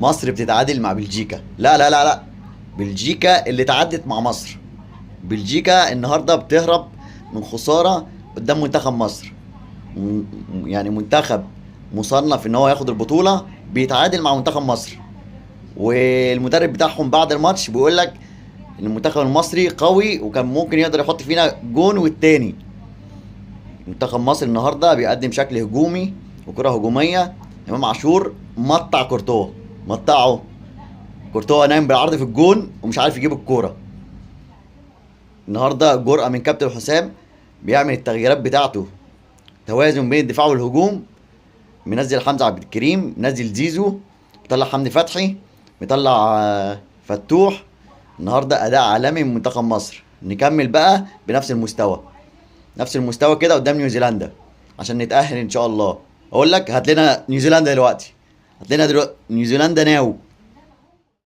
مصر بتتعادل مع بلجيكا. لا لا لا لا، بلجيكا اللي تعادلت مع مصر. بلجيكا النهارده بتهرب من خساره قدام منتخب مصر. يعني منتخب مصنف ان هو ياخد البطوله بيتعادل مع منتخب مصر. والمدرب بتاعهم بعد الماتش بيقول لك ان المنتخب المصري قوي وكان ممكن يقدر يحط فينا جون والتاني. منتخب مصر النهارده بيقدم شكل هجومي وكره هجوميه. امام عاشور مقطع كورتوا، مقطعه. كورتوا نايم بالعرض في الجون ومش عارف يجيب الكوره. النهارده جرأة من كابتن حسام، بيعمل التغييرات بتاعته، توازن بين الدفاع والهجوم. منزل حمزه عبد الكريم، منزل زيزو، مطلع حمدي فتحي، مطلع فتوح. النهارده اداء عالمي من منتخب مصر. نكمل بقى بنفس المستوى، نفس المستوى كده قدام نيوزيلندا عشان نتأهل ان شاء الله. اقول لك هات لنا نيوزيلندا دلوقتي، هات لنا دلوقتي نيوزيلندا ناو.